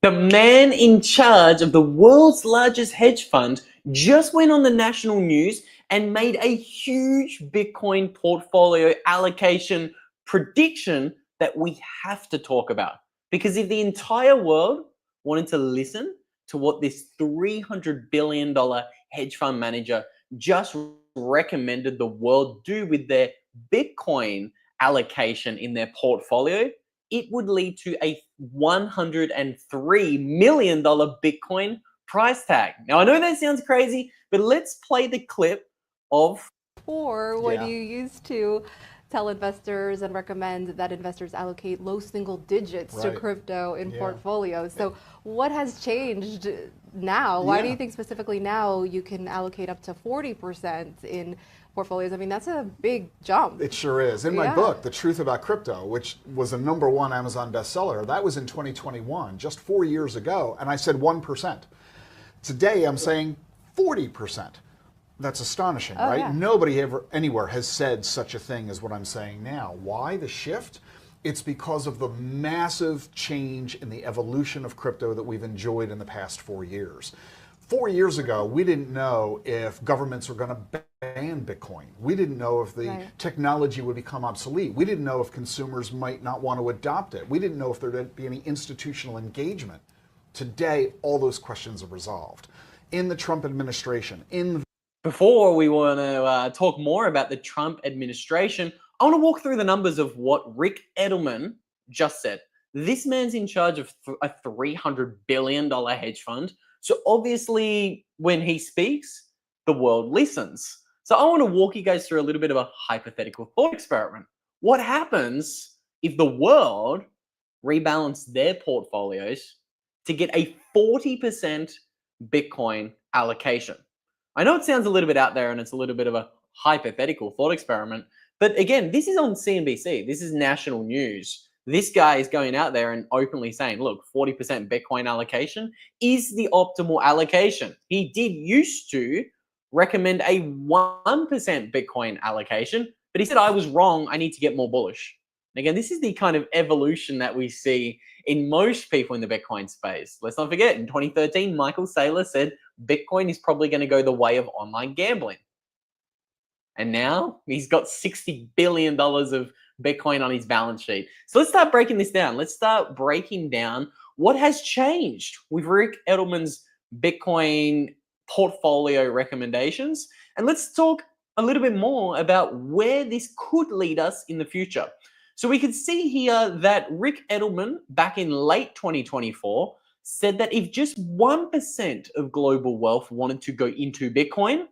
The man in charge of the world's largest hedge fund just went on the national news and made a huge Bitcoin portfolio allocation prediction that we have to talk about. Because if the entire world wanted to listen to what this $300 billion hedge fund manager just recommended the world do with their Bitcoin allocation in their portfolio, it would lead to a $103 million Bitcoin price tag. Now, I know that sounds crazy, but let's play the clip of... Or when you used to tell investors and recommend that investors allocate low single digits to crypto in portfolios. So what has changed now? Why do you think specifically now you can allocate up to 40% in portfolios? I mean, that's a big jump. It sure is. In my book, The Truth About Crypto, which was a #1 Amazon bestseller, that was in 2021, just 4 years ago, and I said 1%. Today, I'm saying 40%. That's astonishing, right? Yeah. Nobody ever anywhere has said such a thing as what I'm saying now. Why the shift? It's because of the massive change in the evolution of crypto that we've enjoyed in the past 4 years. 4 years ago, we didn't know if governments were going to ban Bitcoin. We didn't know if the technology would become obsolete. We didn't know if consumers might not want to adopt it. We didn't know if there'd be any institutional engagement. Today, all those questions are resolved. In the Trump administration, Before we want to talk more about the Trump administration, I want to walk through the numbers of what Rick Edelman just said. This man's in charge of a $300 billion hedge fund. So obviously, when he speaks, the world listens. So I want to walk you guys through a little bit of a hypothetical thought experiment. What happens if the world rebalanced their portfolios to get a 40% Bitcoin allocation? I know it sounds a little bit out there and it's a little bit of a hypothetical thought experiment, but again, this is on CNBC. This is national news. This guy is going out there and openly saying, look, 40% Bitcoin allocation is the optimal allocation. He did used to recommend a 1% Bitcoin allocation, but he said, I was wrong. I need to get more bullish. And again, this is the kind of evolution that we see in most people in the Bitcoin space. Let's not forget, in 2013, Michael Saylor said Bitcoin is probably going to go the way of online gambling. And now he's got $60 billion of Bitcoin on his balance sheet. So let's start breaking this down. Let's start breaking down what has changed with Rick Edelman's Bitcoin portfolio recommendations. And let's talk a little bit more about where this could lead us in the future. So we can see here that Rick Edelman, back in late 2024, said that if just 1% of global wealth wanted to go into Bitcoin,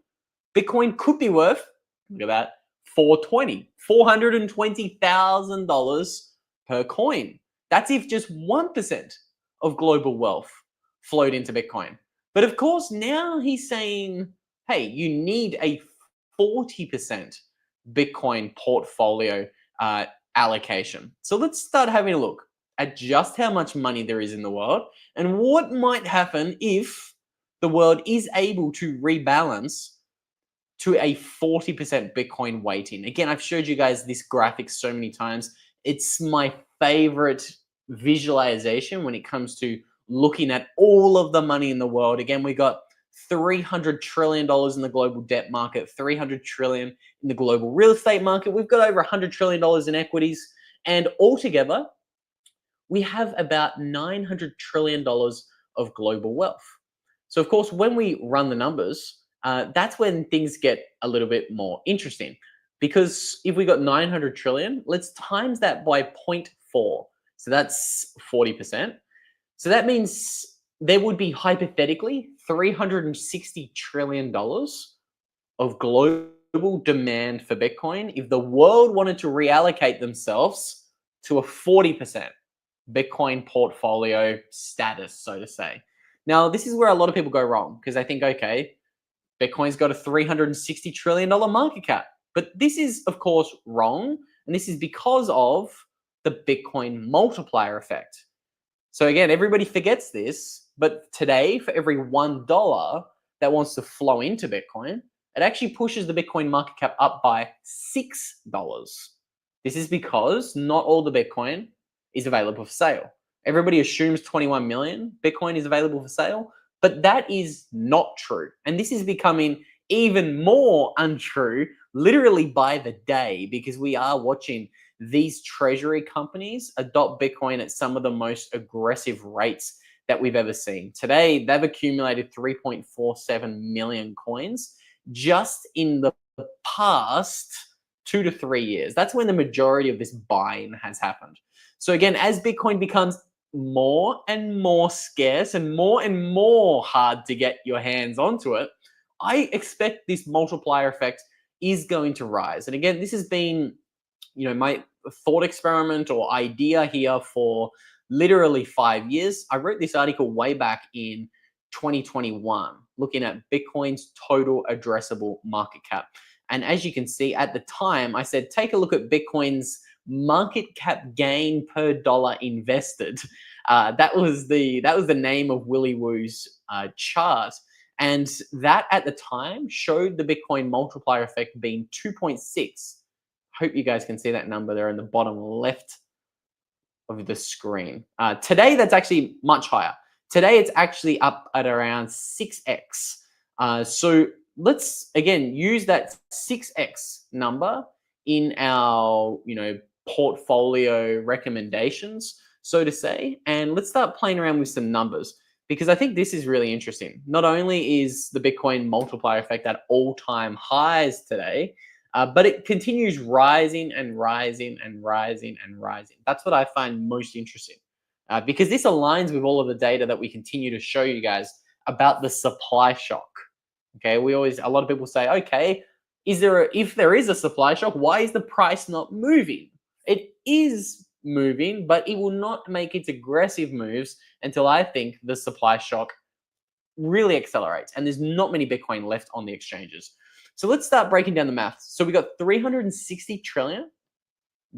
Bitcoin could be worth, look at that, $420,000 per coin. That's if just 1% of global wealth flowed into Bitcoin. But of course, now he's saying, hey, you need a 40% Bitcoin portfolio allocation. So let's start having a look at just how much money there is in the world and what might happen if the world is able to rebalance to a 40% Bitcoin weighting. Again, I've showed you guys this graphic so many times. It's my favorite visualization when it comes to looking at all of the money in the world. Again, we got $300 trillion in the global debt market, $300 trillion in the global real estate market. We've got over $100 trillion in equities. And altogether, we have about $900 trillion of global wealth. So of course, when we run the numbers, that's when things get a little bit more interesting. Because if we got 900 trillion, let's times that by 0.4. So that's 40%. So that means there would be hypothetically $360 trillion of global demand for Bitcoin if the world wanted to reallocate themselves to a 40% Bitcoin portfolio status, so to say. Now, this is where a lot of people go wrong because they think, okay, Bitcoin's got a $360 trillion market cap. But this is, of course, wrong. And this is because of the Bitcoin multiplier effect. So again, everybody forgets this. But today, for every $1 that wants to flow into Bitcoin, it actually pushes the Bitcoin market cap up by $6. This is because not all the Bitcoin is available for sale. Everybody assumes 21 million Bitcoin is available for sale, but that is not true. And this is becoming even more untrue literally by the day, because we are watching these treasury companies adopt Bitcoin at some of the most aggressive rates that we've ever seen. Today, they've accumulated 3.47 million coins just in the past 2 to 3 years. That's when the majority of this buying has happened. So again, as Bitcoin becomes more and more scarce and more hard to get your hands onto it, I expect this multiplier effect is going to rise. And again, this has been, my thought experiment or idea here for literally 5 years. I wrote this article way back in 2021, looking at Bitcoin's total addressable market cap. And as you can see at the time, I said, take a look at Bitcoin's market cap gain per dollar invested. That was the name of Willy Woo's chart. And that at the time showed the Bitcoin multiplier effect being 2.6. Hope you guys can see that number there in the bottom left of the screen. Today, that's actually much higher. Today, it's actually up at around 6x. So let's, again, use that 6x number in our, portfolio recommendations, so to say. And let's start playing around with some numbers, because I think this is really interesting. Not only is the Bitcoin multiplier effect at all-time highs today, but it continues rising and rising and rising and rising. That's what I find most interesting, because this aligns with all of the data that we continue to show you guys about the supply shock. Okay, a lot of people say, okay, if there is a supply shock, why is the price not moving? It is moving, but it will not make its aggressive moves until I think the supply shock really accelerates and there's not many Bitcoin left on the exchanges. So let's start breaking down the math. So we got $360 trillion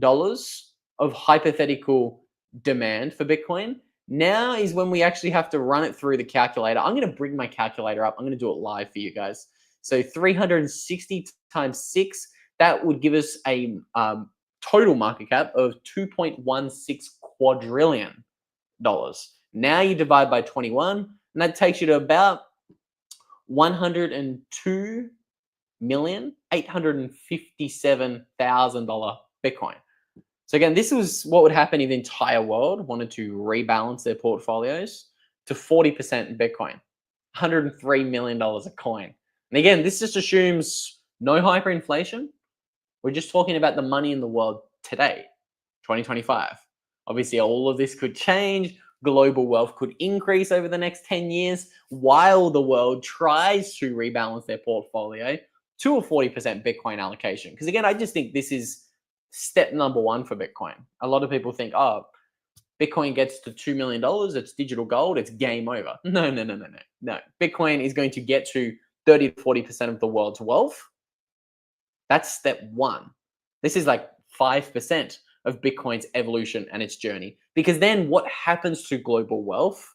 of hypothetical demand for Bitcoin. Now is when we actually have to run it through the calculator. I'm going to bring my calculator up. I'm going to do it live for you guys. So 360 times 6, that would give us a total market cap of $2.16 quadrillion. Now you divide by 21, and that takes you to about $102,857,000 Bitcoin. So again, this was what would happen if the entire world wanted to rebalance their portfolios to 40% Bitcoin, $103 million a coin. And again, this just assumes no hyperinflation. We're just talking about the money in the world today, 2025. Obviously, all of this could change. Global wealth could increase over the next 10 years while the world tries to rebalance their portfolio to a 40% Bitcoin allocation. Because again, I just think this is step number one for Bitcoin. A lot of people think, oh, Bitcoin gets to $2 million, it's digital gold, it's game over. No. Bitcoin is going to get to 30 to 40% of the world's wealth. That's step one. This is like 5% of Bitcoin's evolution and its journey. Because then what happens to global wealth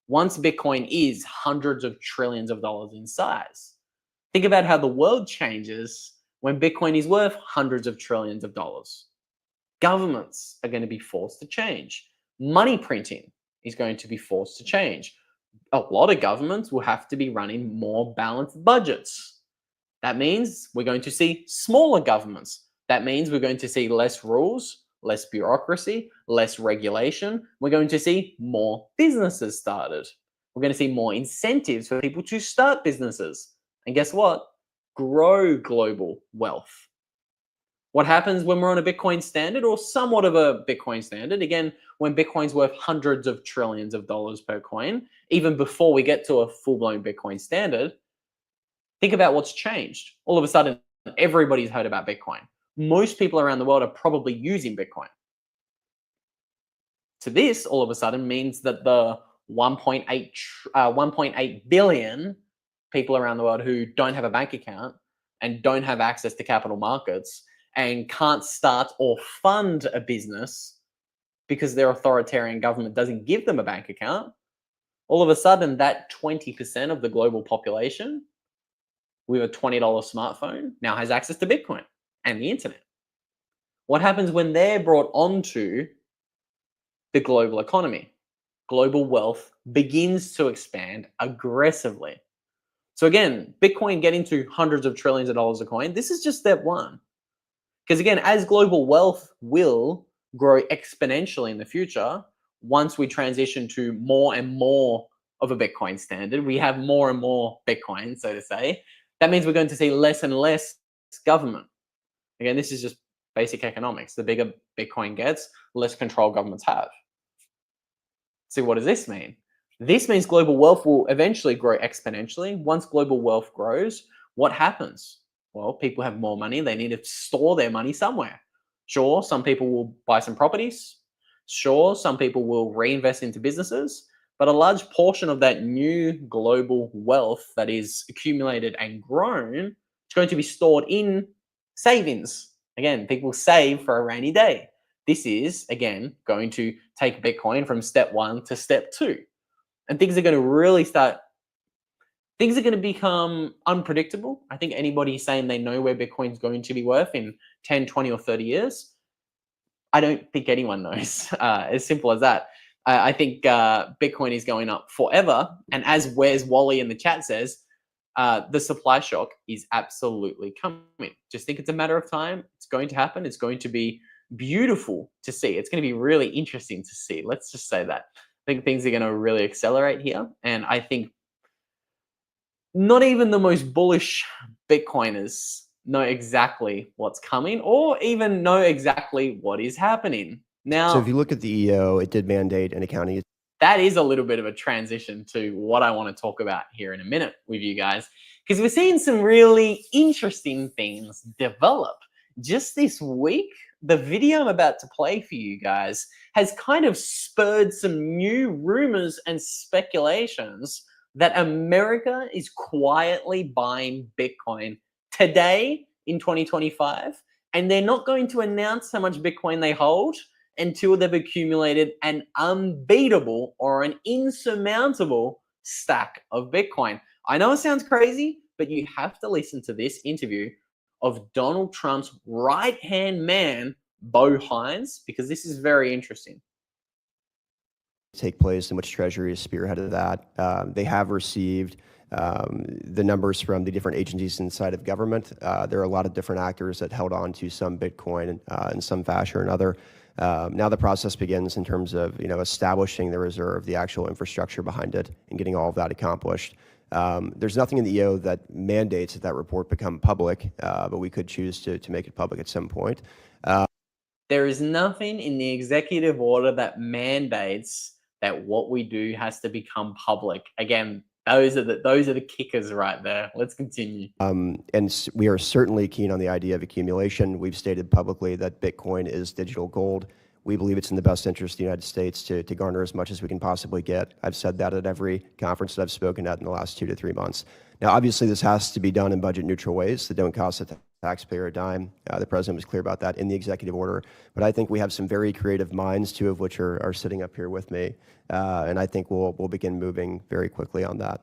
once Bitcoin is hundreds of trillions of dollars in size? Think about how the world changes when Bitcoin is worth hundreds of trillions of dollars. Governments are going to be forced to change. Money printing is going to be forced to change. A lot of governments will have to be running more balanced budgets. That means we're going to see smaller governments. That means we're going to see less rules, less bureaucracy, less regulation. We're going to see more businesses started. We're going to see more incentives for people to start businesses. And guess what? Grow global wealth. What happens when we're on a Bitcoin standard or somewhat of a Bitcoin standard? Again, when Bitcoin's worth hundreds of trillions of dollars per coin, even before we get to a full-blown Bitcoin standard, think about what's changed. All of a sudden, everybody's heard about Bitcoin. Most people around the world are probably using Bitcoin. So this, all of a sudden, means that the 1.8 billion people around the world who don't have a bank account and don't have access to capital markets and can't start or fund a business because their authoritarian government doesn't give them a bank account, all of a sudden that 20% of the global population with a $20 smartphone now has access to Bitcoin and the internet. What happens when they're brought onto the global economy. Global wealth begins to expand aggressively. So again, Bitcoin getting to hundreds of trillions of dollars a coin, this is just step one. Because again, as global wealth will grow exponentially in the future, once we transition to more and more of a Bitcoin standard, we have more and more Bitcoin, so to say, that means we're going to see less and less government. Again, this is just basic economics. The bigger Bitcoin gets, less control governments have. So what does this mean? This means global wealth will eventually grow exponentially. Once global wealth grows, what happens? Well, people have more money. They need to store their money somewhere. Sure, some people will buy some properties. Sure, some people will reinvest into businesses. But a large portion of that new global wealth that is accumulated and grown is going to be stored in savings. Again, people save for a rainy day. This is, again, going to take Bitcoin from step one to step two. And things are going to really things are going to become unpredictable. I think anybody saying they know where Bitcoin's going to be worth in 10, 20, or 30 years, I don't think anyone knows. As simple as that. I think Bitcoin is going up forever. And as Where's Wally in the chat says, the supply shock is absolutely coming. Just think it's a matter of time. It's going to happen. It's going to be beautiful to see. It's going to be really interesting to see. Let's just say that. I think things are going to really accelerate here. And I think not even the most bullish Bitcoiners know exactly what's coming or even know exactly what is happening. Now, so if you look at the EO, it did mandate an accounting. That is a little bit of a transition to what I want to talk about here in a minute with you guys, because we're seeing some really interesting things develop. Just this week, the video I'm about to play for you guys has kind of spurred some new rumors and speculations that America is quietly buying Bitcoin today in 2025, and they're not going to announce how much Bitcoin they hold until they've accumulated an unbeatable or an insurmountable stack of Bitcoin. I know it sounds crazy, but you have to listen to this interview of Donald Trump's right-hand man, Bo Hines, because this is very interesting. Take place in which Treasury is spearheaded that. They have received the numbers from the different agencies inside of government. There are a lot of different actors that held on to some Bitcoin in some fashion or another. Now the process begins in terms of establishing the reserve, the actual infrastructure behind it, and getting all of that accomplished. There's nothing in the EO that mandates that report become public, but we could choose to make it public at some point. There is nothing in the executive order that mandates that what we do has to become public. Again, those are the kickers right there. Let's continue. And we are certainly keen on the idea of accumulation. We've stated publicly that Bitcoin is digital gold. We believe it's in the best interest of the United States to garner as much as we can possibly get. I've said that at every conference that I've spoken at in the last 2 to 3 months. Now, obviously, this has to be done in budget neutral ways that don't cost the taxpayer a dime. The president was clear about that in the executive order. But I think we have some very creative minds, 2 of which are sitting up here with me. And I think we'll begin moving very quickly on that.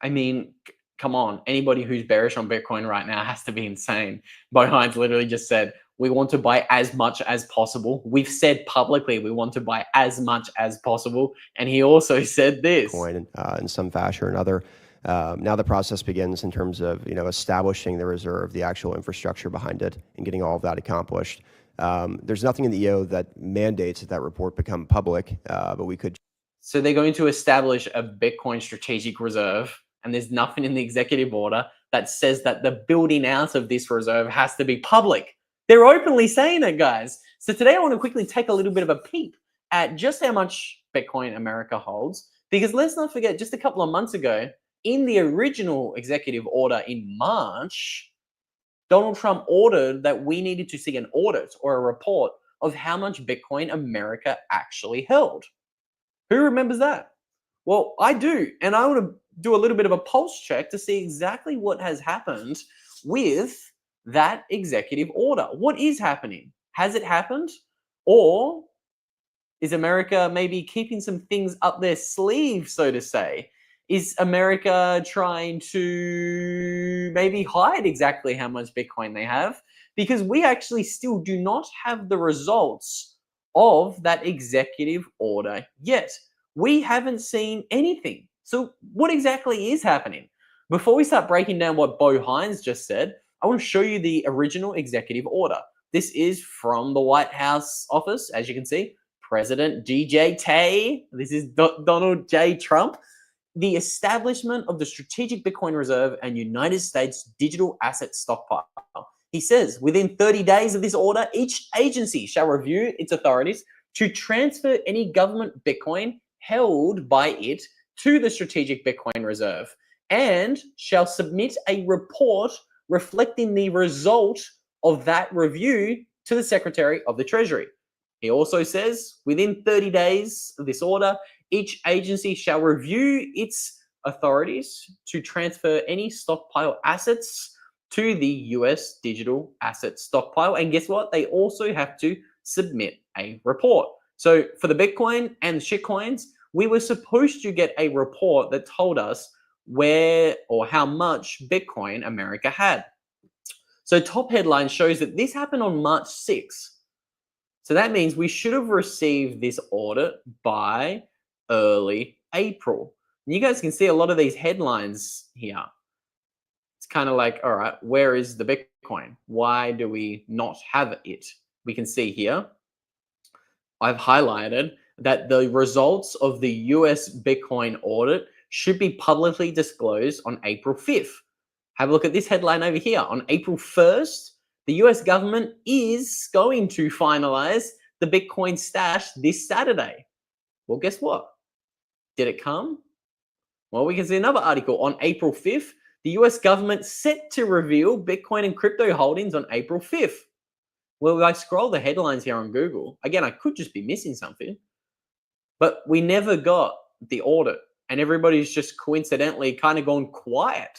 I mean, come on. Anybody who's bearish on Bitcoin right now has to be insane. Bo Hines literally just said, we want to buy as much as possible. We've said publicly we want to buy as much as possible. And he also said this. Bitcoin in some fashion or another. Now the process begins in terms of establishing the reserve, the actual infrastructure behind it, and getting all of that accomplished. There's nothing in the EO that mandates that report become public, but we could. So they're going to establish a Bitcoin strategic reserve, and there's nothing in the executive order that says that the building out of this reserve has to be public. They're openly saying it, guys. So today I want to quickly take a little bit of a peep at just how much Bitcoin America holds, because let's not forget, just a couple of months ago, in the original executive order in March, Donald Trump ordered that we needed to see an audit or a report of how much Bitcoin America actually held. Who remembers that? Well, I do. And I want to do a little bit of a pulse check to see exactly what has happened with that executive order. What is happening? Has it happened? Or is America maybe keeping some things up their sleeve, so to say? Is America trying to maybe hide exactly how much Bitcoin they have? Because we actually still do not have the results of that executive order yet. We haven't seen anything. So what exactly is happening? Before we start breaking down what Bo Hines just said, I want to show you the original executive order. This is from the White House office, as you can see. President DJ this is Donald J. Trump. The establishment of the Strategic Bitcoin Reserve and United States Digital Asset Stockpile. He says, within 30 days of this order, each agency shall review its authorities to transfer any government Bitcoin held by it to the Strategic Bitcoin Reserve and shall submit a report reflecting the result of that review to the Secretary of the Treasury. He also says, within 30 days of this order, each agency shall review its authorities to transfer any stockpile assets to the US digital asset stockpile. And guess what? They also have to submit a report. So for the Bitcoin and shitcoins, we were supposed to get a report that told us where or how much Bitcoin America had. So top headline shows that this happened on March 6th. So that means we should have received this audit by early April. And you guys can see a lot of these headlines here. It's kind of like, all right, where is the Bitcoin? Why do we not have it? We can see here, I've highlighted that the results of the US Bitcoin audit should be publicly disclosed on April 5th. Have a look at this headline over here. On April 1st, the US government is going to finalize the Bitcoin stash this Saturday. Well, guess what? Did it come? Well, we can see another article. On April 5th, the US government set to reveal Bitcoin and crypto holdings on April 5th. Well, I scroll the headlines here on Google. Again, I could just be missing something. But we never got the audit. And everybody's just coincidentally kind of gone quiet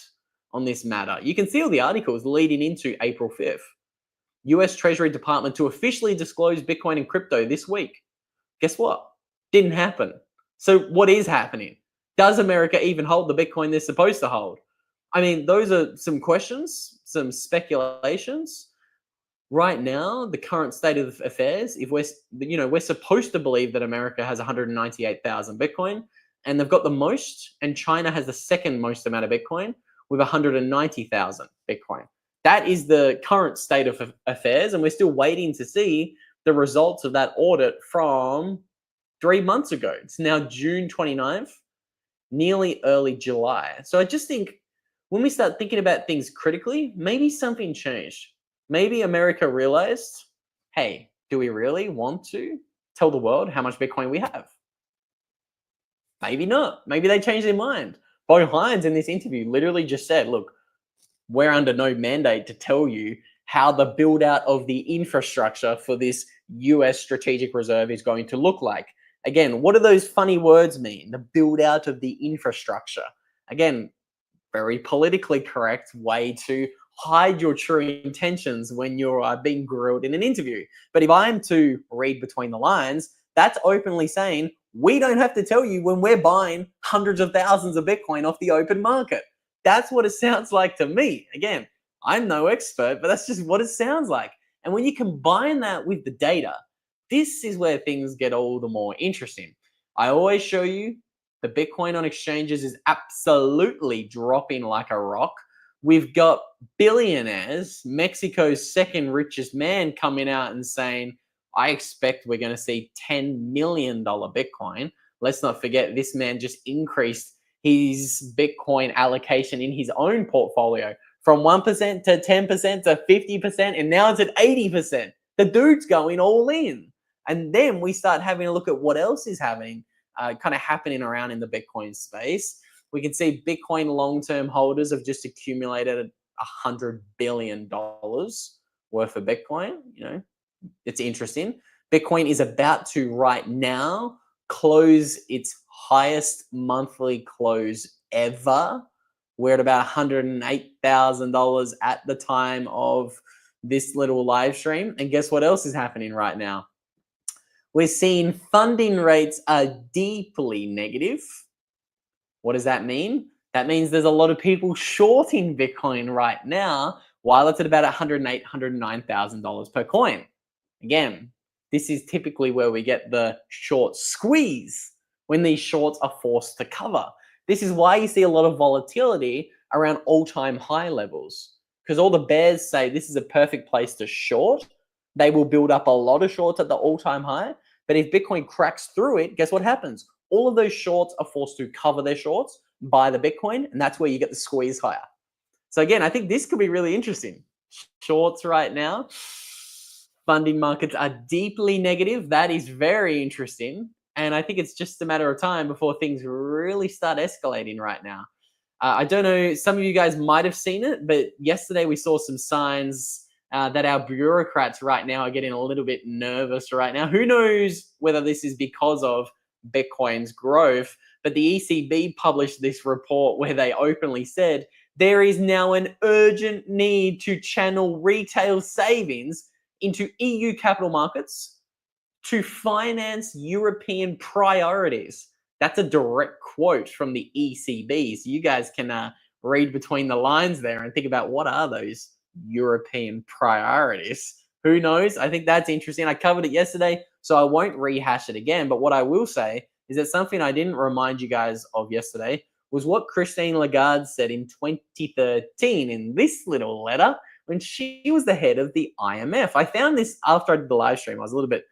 on this matter. You can see all the articles leading into April 5th. US Treasury Department to officially disclose Bitcoin and crypto this week. Guess what? Didn't happen. So what is happening? Does America even hold the Bitcoin they're supposed to hold? I mean, those are some questions, some speculations. Right now, the current state of affairs, if we're supposed to believe that America has 198,000 Bitcoin, and they've got the most, and China has the second most amount of Bitcoin with 190,000 Bitcoin. That is the current state of affairs, and we're still waiting to see the results of that audit from 3 months ago. It's now June 29th, nearly early July. So I just think when we start thinking about things critically, maybe something changed. Maybe America realized, hey, do we really want to tell the world how much Bitcoin we have? Maybe not. Maybe they changed their mind. Bo Hines in this interview literally just said, look, we're under no mandate to tell you how the build out of the infrastructure for this US strategic reserve is going to look like. Again, what do those funny words mean? The build out of the infrastructure. Again, very politically correct way to hide your true intentions when you're being grilled in an interview. But if I'm to read between the lines, that's openly saying, we don't have to tell you when we're buying hundreds of thousands of Bitcoin off the open market. That's what it sounds like to me. Again, I'm no expert, but that's just what it sounds like. And when you combine that with the data, this is where things get all the more interesting. I always show you the Bitcoin on exchanges is absolutely dropping like a rock. We've got billionaires, Mexico's second richest man, coming out and saying, I expect we're going to see $10 million Bitcoin. Let's not forget this man just increased his Bitcoin allocation in his own portfolio from 1% to 10% to 50%, and now it's at 80%. The dude's going all in. And then we start having a look at what else is happening, kind of happening around in the Bitcoin space. We can see Bitcoin long-term holders have just accumulated $100 billion worth of Bitcoin. You know, it's interesting. Bitcoin is about to right now close its highest monthly close ever. We're at about $108,000 at the time of this little live stream. And guess what else is happening right now? We're seeing funding rates are deeply negative. What does that mean? That means there's a lot of people shorting Bitcoin right now while it's at about $108,000, $109,000 per coin. Again, this is typically where we get the short squeeze when these shorts are forced to cover. This is why you see a lot of volatility around all-time high levels, because all the bears say this is a perfect place to short. They will build up a lot of shorts at the all-time high, but if Bitcoin cracks through it, guess what happens? All of those shorts are forced to cover their shorts, buy the Bitcoin, and that's where you get the squeeze higher. So again, I think this could be really interesting. Shorts right now, funding markets are deeply negative. That is very interesting. And I think it's just a matter of time before things really start escalating right now. I don't know, some of you guys might have seen it, but yesterday we saw some signs that our bureaucrats right now are getting a little bit nervous right now. Who knows whether this is because of Bitcoin's growth, but the ECB published this report where they openly said there is now an urgent need to channel retail savings into EU capital markets to finance European priorities. That's a direct quote from the ECB. So you guys can read between the lines there and think about what are those European priorities. Who knows? I think that's interesting. I covered it yesterday, so I won't rehash it again. But what I will say is that something I didn't remind you guys of yesterday was what Christine Lagarde said in 2013 in this little letter when she was the head of the IMF. I found this after I did the live stream. I was a little bit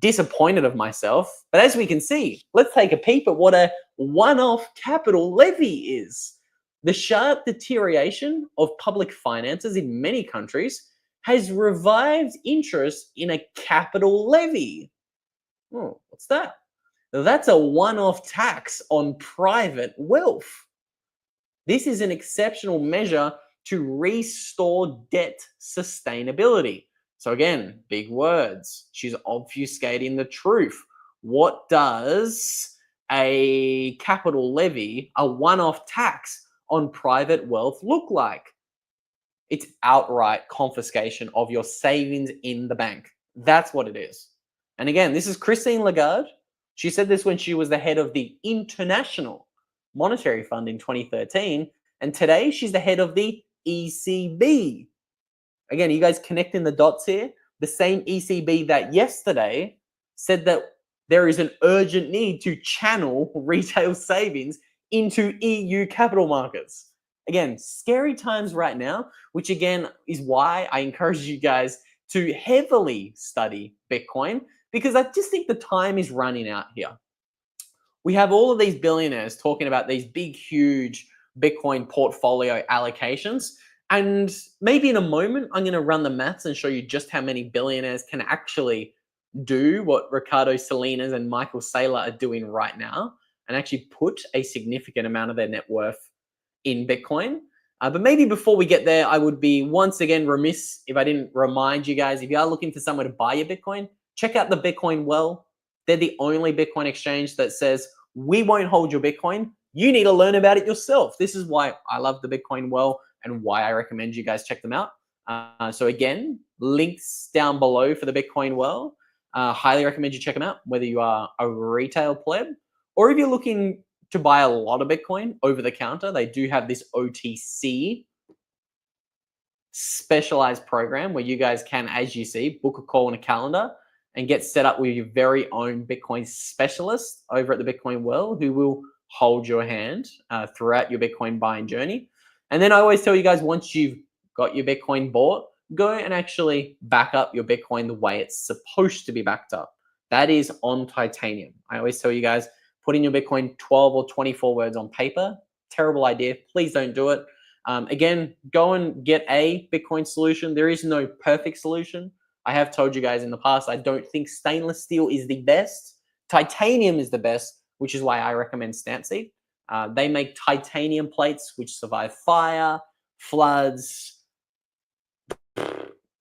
disappointed of myself. But as we can see, let's take a peep at what a one-off capital levy is. The sharp deterioration of public finances in many countries has revived interest in a capital levy. Oh, what's that? That's a one-off tax on private wealth. This is an exceptional measure to restore debt sustainability. So again, big words. She's obfuscating the truth. What does a capital levy, a one-off tax on private wealth look like? It's outright confiscation of your savings in the bank. That's what it is. And again, this is Christine Lagarde. She said this when she was the head of the International Monetary Fund in 2013. And today she's the head of the ECB. Again, you guys connecting the dots here? The same ECB that yesterday said that there is an urgent need to channel retail savings into EU capital markets. Again, scary times right now, which again is why I encourage you guys to heavily study Bitcoin, because I just think the time is running out here. We have all of these billionaires talking about these big, huge Bitcoin portfolio allocations. And maybe in a moment, I'm going to run the maths and show you just how many billionaires can actually do what Ricardo Salinas and Michael Saylor are doing right now and actually put a significant amount of their net worth in Bitcoin. But maybe before we get there, I would be once again remiss if I didn't remind you guys, if you are looking for somewhere to buy your Bitcoin, check out the Bitcoin Well. They're the only Bitcoin exchange that says, we won't hold your Bitcoin. You need to learn about it yourself. This is why I love the Bitcoin Well and why I recommend you guys check them out. So again, links down below for the Bitcoin Well. Highly recommend you check them out, whether you are a retail pleb or if you're looking to buy a lot of Bitcoin over the counter. They do have this OTC specialized program where you guys can, as you see, book a call in a calendar and get set up with your very own Bitcoin specialist over at the Bitcoin Well who will hold your hand throughout your Bitcoin buying journey. And then I always tell you guys, once you've got your Bitcoin bought, go and actually back up your Bitcoin the way it's supposed to be backed up. That is on Titanium. I always tell you guys, putting your Bitcoin 12 or 24 words on paper, terrible idea. Please don't do it. Again, go and get a Bitcoin solution. There is no perfect solution. I have told you guys in the past, I don't think stainless steel is the best. Titanium is the best, which is why I recommend Stampseed. They make titanium plates which survive fire, floods,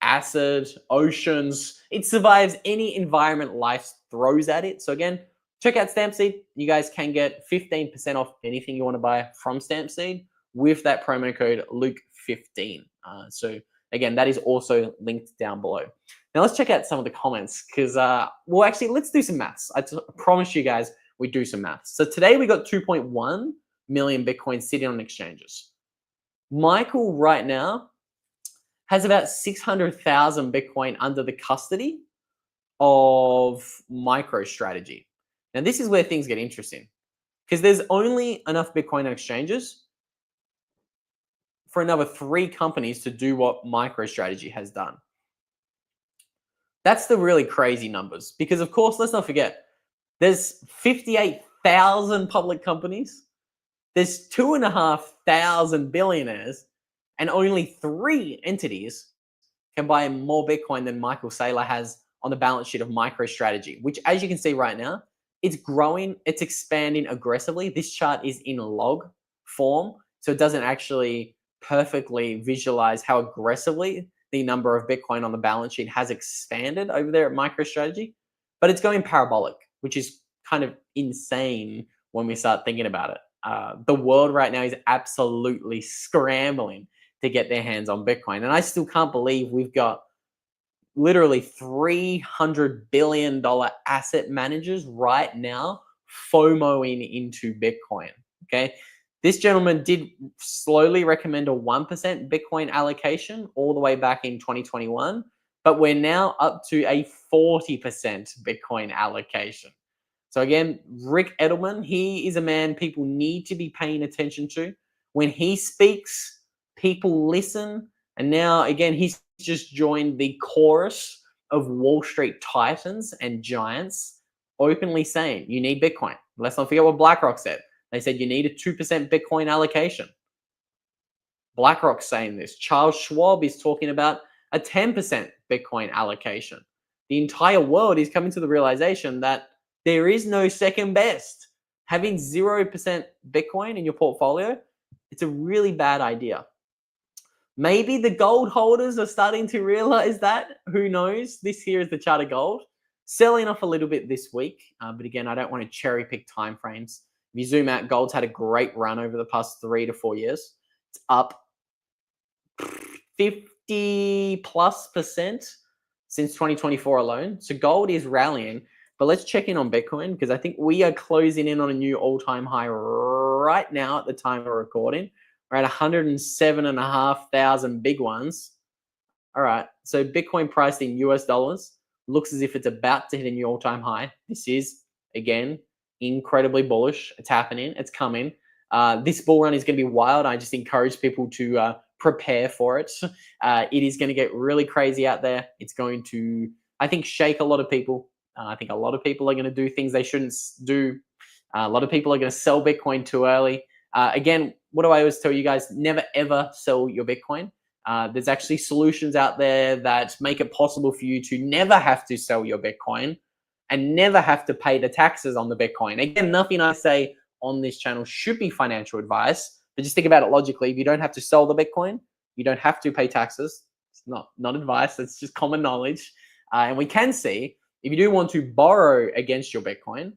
acid, oceans. It survives any environment life throws at it. So again, check out Stampseed. You guys can get 15% off anything you want to buy from Stampseed with that promo code Luke15. So again, that is also linked down below. Now let's check out some of the comments because, well, actually, let's do some maths. I promise you guys we do some maths. So today we got 2.1 million Bitcoin sitting on exchanges. Michael right now has about 600,000 Bitcoin under the custody of MicroStrategy. Now, this is where things get interesting because there's only enough Bitcoin on exchanges for another 3 companies to do what MicroStrategy has done. That's the really crazy numbers because, of course, let's not forget, there's 58,000 public companies, there's 2,500 billionaires, and only 3 entities can buy more Bitcoin than Michael Saylor has on the balance sheet of MicroStrategy, which, as you can see right now, it's growing, it's expanding aggressively. This chart is in log form, so it doesn't actually perfectly visualize how aggressively the number of Bitcoin on the balance sheet has expanded over there at MicroStrategy, but it's going parabolic, which is kind of insane when we start thinking about it. The world right now is absolutely scrambling to get their hands on Bitcoin. And I still can't believe we've got literally $300 billion asset managers right now FOMOing into Bitcoin, okay? This gentleman did slowly recommend a 1% Bitcoin allocation all the way back in 2021, but we're now up to a 40% Bitcoin allocation. So again, Rick Edelman, he is a man people need to be paying attention to. When he speaks, people listen. And now, again, he's just joined the chorus of Wall Street titans and giants openly saying, you need Bitcoin. Let's not forget what BlackRock said. They said you need a 2% Bitcoin allocation. BlackRock's saying this. Charles Schwab is talking about a 10% Bitcoin allocation. The entire world is coming to the realization that there is no second best. Having 0% Bitcoin in your portfolio, it's a really bad idea. Maybe the gold holders are starting to realize that. Who knows? This here is the chart of gold. Selling off a little bit this week. But again, I don't want to cherry pick timeframes. If you zoom out, gold's had a great run over the past 3 to 4 years. It's up 50+% since 2024 alone. So gold is rallying. But let's check in on Bitcoin because I think we are closing in on a new all-time high right now at the time of recording. We're at 107,500 big ones. All right, so Bitcoin priced in US dollars looks as if it's about to hit a new all-time high. This is, again, incredibly bullish. It's happening. It's coming. This bull run is going to be wild. I just encourage people to prepare for it. It is going to get really crazy out there. It's going to, I think, shake a lot of people. I think a lot of people are going to do things they shouldn't do. A lot of people are going to sell Bitcoin too early. Again, what do I always tell you guys? Never, ever sell your Bitcoin. There's actually solutions out there that make it possible for you to never have to sell your Bitcoin and never have to pay the taxes on the Bitcoin. Again, nothing I say on this channel should be financial advice, but just think about it logically. If you don't have to sell the Bitcoin, you don't have to pay taxes. It's not advice. It's just common knowledge. And we can see if you do want to borrow against your Bitcoin,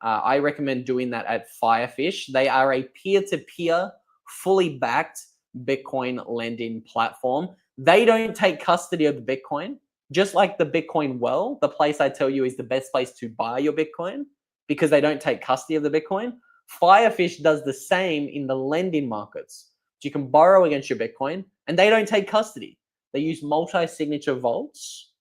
I recommend doing that at FIREFISH. They are a peer-to-peer, fully backed Bitcoin lending platform. They don't take custody of the Bitcoin, just like the Bitcoin Well, the place I tell you is the best place to buy your Bitcoin because they don't take custody of the Bitcoin. FIREFISH does the same in the lending markets. So you can borrow against your Bitcoin and they don't take custody. They use multi-signature vaults.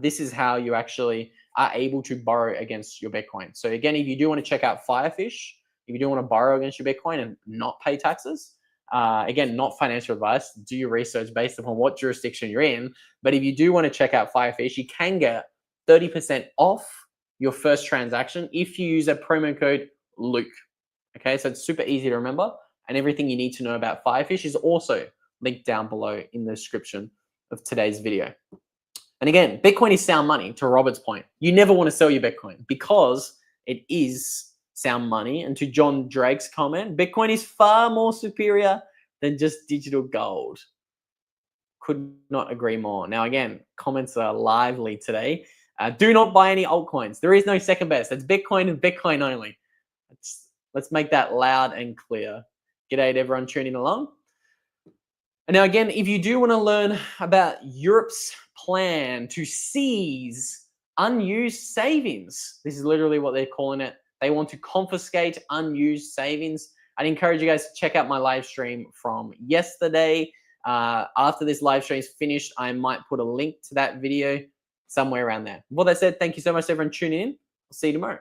This is how you actually are able to borrow against your Bitcoin. So again, if you do want to check out FIREFISH, if you do want to borrow against your Bitcoin and not pay taxes, again, not financial advice, do your research based upon what jurisdiction you're in. But if you do want to check out FIREFISH, you can get 30% off your first transaction if you use a promo code Luke. Okay, so it's super easy to remember. And everything you need to know about FIREFISH is also linked down below in the description of today's video. And again, Bitcoin is sound money, to Robert's point. You never want to sell your Bitcoin because it is sound money. And to John Drake's comment, Bitcoin is far more superior than just digital gold. Could not agree more. Now, again, comments are lively today. Do not buy any altcoins. There is no second best. It's Bitcoin and Bitcoin only. Let's make that loud and clear. G'day to everyone tuning along. And now, again, if you do want to learn about Europe's plan to seize unused savings, this is literally what they're calling it. They want to confiscate unused savings. I'd encourage you guys to check out my live stream from yesterday. After this live stream is finished, I might put a link to that video somewhere around there. With that said, thank you so much to everyone tuning in. I'll see you tomorrow.